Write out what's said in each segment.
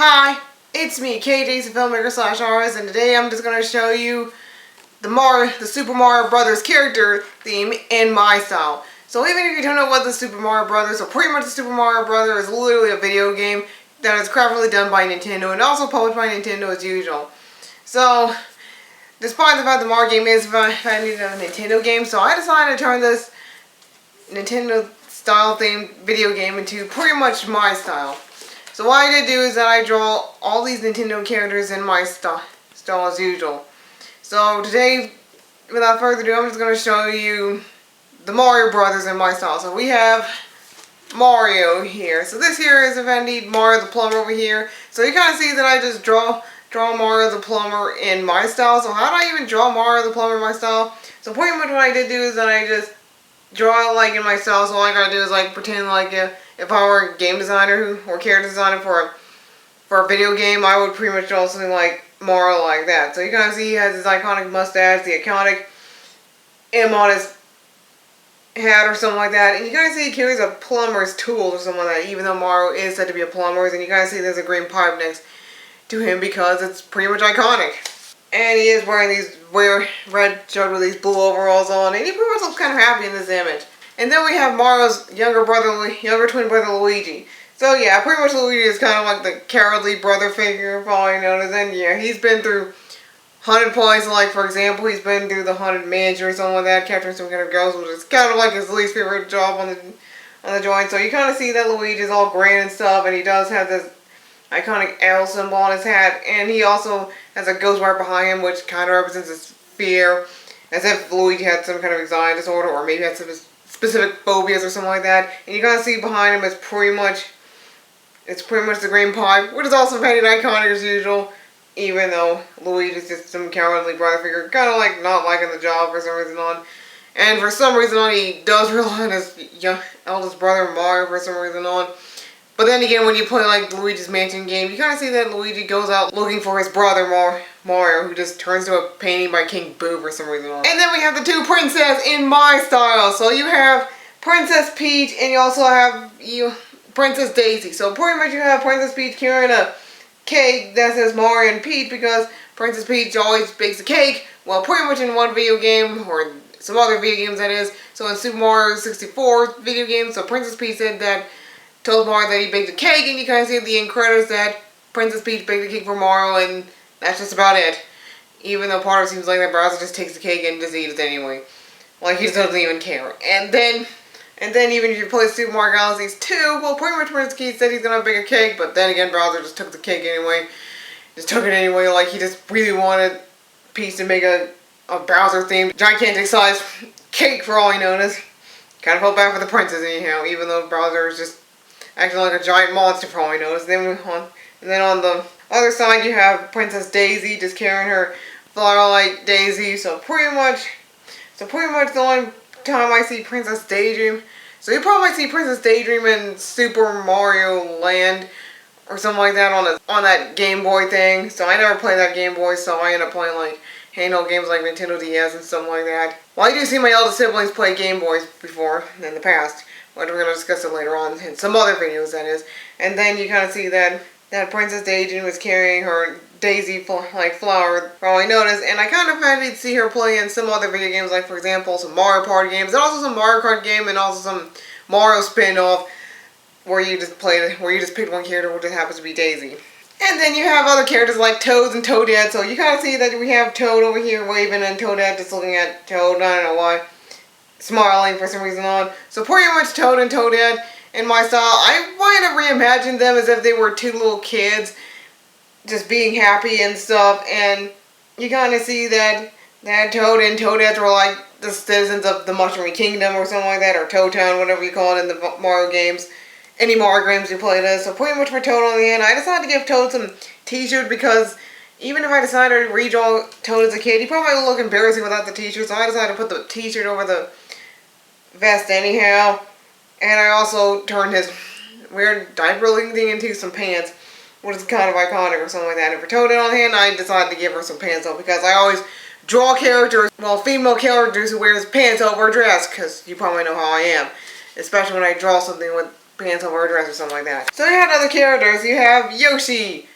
Hi, it's me, KJH, the filmmaker / artist, and today I'm just going to show you the Super Mario Brothers character theme in my style. So even if you don't know what the Super Mario Brothers, so pretty much the Super Mario Brothers is literally a video game that is craftily done by Nintendo and also published by Nintendo as usual. So, despite the fact the Mario game is a Nintendo game, so I decided to turn this Nintendo style themed video game into pretty much my style. So what I did do is that I draw all these Nintendo characters in my style as usual. So today, without further ado, I'm just going to show you the Mario Brothers in my style. So we have Mario here. So this here is indeed Mario the Plumber over here. So you kind of see that I just draw Mario the Plumber in my style. So how do I even draw Mario the Plumber in my style? So pretty much what I did do is that I just draw it like in my style. So all I gotta do is like pretend like if I were a game designer or character designer for a video game, I would pretty much draw something like Mario like that. So you kind of see he has his iconic mustache, the iconic M on his hat or something like that. And you kind of see he carries a plumber's tools or something like that, even though Mario is said to be a plumber. And you kind of see there's a green pipe next to him because it's pretty much iconic. And he is wearing these red shirt with these blue overalls on, and he pretty much looks kind of happy in this image. And then we have Mario's younger twin brother Luigi. So yeah, pretty much Luigi is kind of like the cowardly brother figure, probably known as. And yeah, he's been through haunted places. Like for example, he's been through the haunted mansion or something like that, capturing some kind of ghost, which is kind of like his least favorite job on the joint. So you kind of see that Luigi is all grand and stuff, and he does have this iconic L symbol on his hat, and he also has a ghost right behind him, which kind of represents his fear, as if Luigi had some kind of anxiety disorder, or maybe had some specific phobias or something like that. And you kind of see behind him is pretty much the green pipe, which is also painted iconic as usual, even though Luigi's just some cowardly brother figure, kind of like not liking the job for some reason on. And for some reason on, he does rely on his eldest brother Mario for some reason on. But then again, when you play like Luigi's Mansion game, you kind of see that Luigi goes out looking for his brother Mario, who just turns to a painting by King Boo for some reason. And then we have the two princesses in my style. So you have Princess Peach and you also have Princess Daisy. So pretty much you have Princess Peach carrying a cake that says Mario and Peach because Princess Peach always bakes a cake. Well, pretty much in one video game, or some other video games that is. So in Super Mario 64 video game, so Princess Peach said that told Mario that he baked a cake, and you kind of see at the end credits that Princess Peach baked a cake for Mario, and that's just about it. Even though part of it seems like that Bowser just takes the cake and just eats it anyway. Like, he just doesn't even care. And then even if you play Super Mario Galaxies 2, well, pretty much Princess Peach said he's gonna bake a cake, but then again, Bowser just took the cake anyway. Just took it anyway, like he just really wanted Peach to make a Bowser-themed, gigantic-sized cake for all he knows. Kind of felt bad for the princess anyhow, even though Bowser is just acting like a giant monster, probably noticed. And then on the other side, you have Princess Daisy just carrying her flower-like Daisy. So pretty much the only time I see Princess Daydream. So you probably might see Princess Daydream in Super Mario Land or something like that on that Game Boy thing. So I never played that Game Boy, so I end up playing like handheld games like Nintendo DS and stuff like that. Well, I do see my eldest siblings play Game Boys before in the past. But we're going to discuss it later on in some other videos, that is. And then you kind of see that Princess Daydream was carrying her Daisy like flower, probably noticed. And I kind of had to see her play in some other video games, like for example some Mario Party games, and also some Mario Kart game, and also some Mario spin-off where you just picked one character, which just happens to be Daisy. And then you have other characters like Toads and Toadette. So you kind of see that we have Toad over here waving and Toadette just looking at Toad. I don't know why. Smiling for some reason on. So pretty much Toad and Toadette in my style. I kind of reimagined them as if they were two little kids just being happy and stuff. And you kind of see that Toad and Toadette were like the citizens of the Mushroom Kingdom or something like that, or Toad Town, whatever you call it in the Mario games. Any Mario games you play this. So pretty much for Toad on the end, I decided to give Toad some t-shirt because even if I decided to redraw Toad as a kid, he probably would look embarrassing without the t-shirt. So I decided to put the t-shirt over the vest anyhow, and I also turned his weird diaper-looking thing into some pants, which is kind of iconic or something like that. And for Toadette on hand, I decided to give her some pants on because I always draw characters, well, female characters who wears pants over a dress, because you probably know how I am, especially when I draw something with pants over a dress or something like that. So you had other characters. You have Yoshi,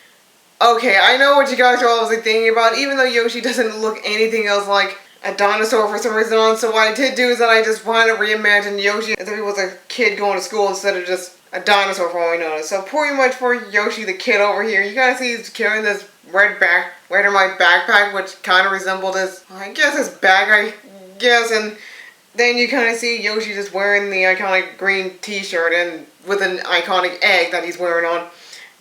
Okay, I know what you guys are obviously thinking about, even though Yoshi doesn't look anything else like a dinosaur for some reason on. So what I did do is that I just wanted to reimagine Yoshi as if he was a kid going to school instead of just a dinosaur for all we know. So pretty much for Yoshi the kid over here, you guys see he's carrying this red and white backpack, which kind of resembled his, I guess his bag, I guess, and then you kind of see Yoshi just wearing the iconic green t-shirt and with an iconic egg that he's wearing on.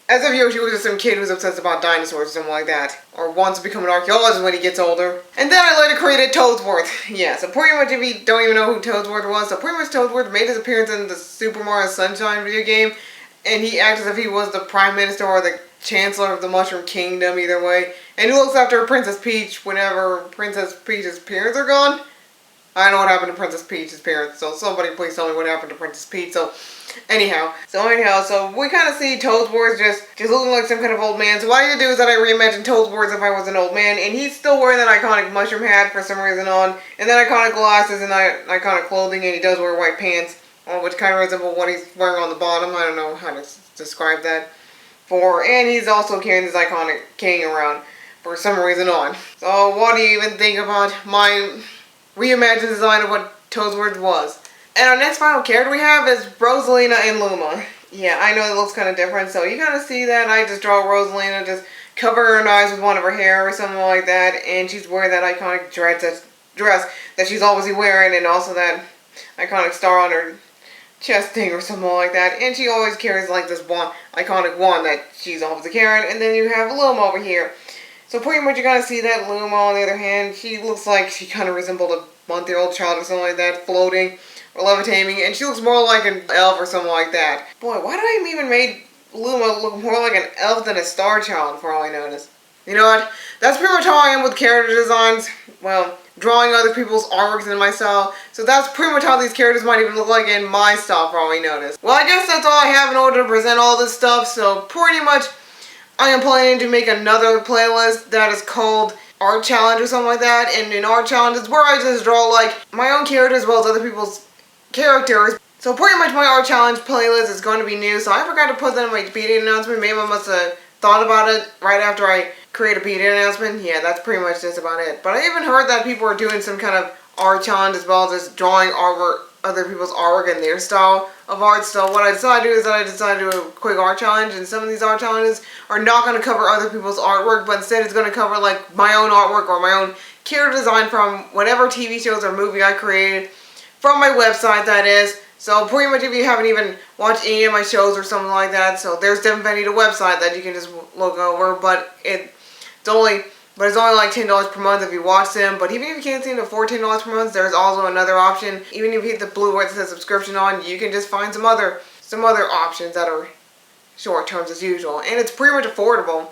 As if Yoshi was just some kid who's obsessed about dinosaurs or something like that. Or wants to become an archaeologist when he gets older. And then I later created Toadsworth. Yeah, so pretty much if you don't even know who Toadsworth was, so pretty much Toadsworth made his appearance in the Super Mario Sunshine video game. And he acts as if he was the Prime Minister or the Chancellor of the Mushroom Kingdom, either way. And he looks after Princess Peach whenever Princess Peach's parents are gone. I don't know what happened to Princess Peach's parents, so somebody please tell me what happened to Princess Peach. So anyhow, we kind of see Toadsworth just looking like some kind of old man. So what I did do is that I reimagined Toadsworth if I was an old man, and he's still wearing that iconic mushroom hat for some reason on, and then iconic glasses and iconic clothing, and he does wear white pants, which kind of resemble what he's wearing on the bottom. I don't know how to describe that. And he's also carrying this iconic cane around for some reason on. So what do you even think about my reimagined design of what Toadsworth was? And our next final character we have is Rosalina Luma. Yeah, I know it looks kind of different, so you kind of see that. I just draw Rosalina, just cover her eyes with one of her hair or something like that, and she's wearing that iconic dress that she's obviously wearing, and also that iconic star on her chest thing or something like that. And she always carries like this iconic wand that she's obviously carrying. And then you have Luma over here. So pretty much you're going to see that Luma, on the other hand, she looks like she kind of resembled a month-year-old child or something like that, floating or levitating, and she looks more like an elf or something like that. Boy, why did I even made Luma look more like an elf than a star child, for all I noticed? You know what? That's pretty much how I am with character designs. Well, drawing other people's artworks in my style. So that's pretty much how these characters might even look like in my style, for all we notice. Well, I guess that's all I have in order to present all this stuff. So pretty much I am planning to make another playlist that is called Art Challenge or something like that. And in Art Challenge is where I just draw like my own characters as well as other people's characters. So pretty much my Art Challenge playlist is going to be new. So I forgot to put that in my PD announcement. Maybe I must have thought about it right after I create a PD announcement. Yeah, that's pretty much just about it. But I even heard that people are doing some kind of art challenge as well as just drawing artwork, other people's artwork in their style of art. So what I decided to do is that I decided to do a quick art challenge, and some of these art challenges are not going to cover other people's artwork, but instead it's going to cover like my own artwork or my own character design from whatever TV shows or movie I created from my website, that is. So pretty much if you haven't even watched any of my shows or something like that, so there's definitely the website that you can just look over, but it's only like $10 per month if you watch them. But even if you can't seem to afford $10 per month, there's also another option. Even if you hit the blue where it says subscription on, you can just find some other options that are short terms as usual. And it's pretty much affordable,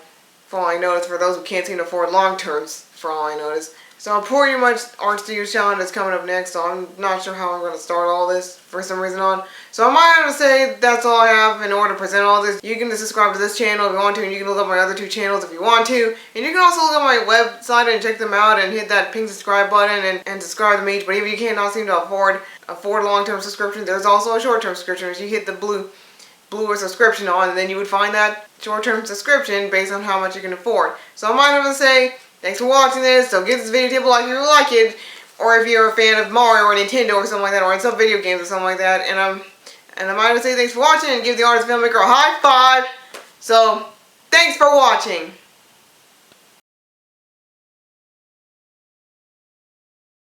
for all I notice, for those who can't seem to afford long terms, for all I notice. So pretty much Art Studios Challenge is coming up next, so I'm not sure how I'm going to start all this for some reason on. So I might have to say that's all I have in order to present all this. You can just subscribe to this channel if you want to, and you can look up my other two channels if you want to. And you can also look up my website and check them out and hit that pink subscribe button and subscribe to me. But if you cannot seem to afford long-term subscription, there's also a short-term subscription. If you hit the blue subscription on, and then you would find that short-term subscription based on how much you can afford. So I might have to say, thanks for watching this. So give this video a like if you like it, or if you're a fan of Mario or Nintendo or something like that, or in some video games or something like that. And I might have to say thanks for watching and give the artist filmmaker a high five. So thanks for watching.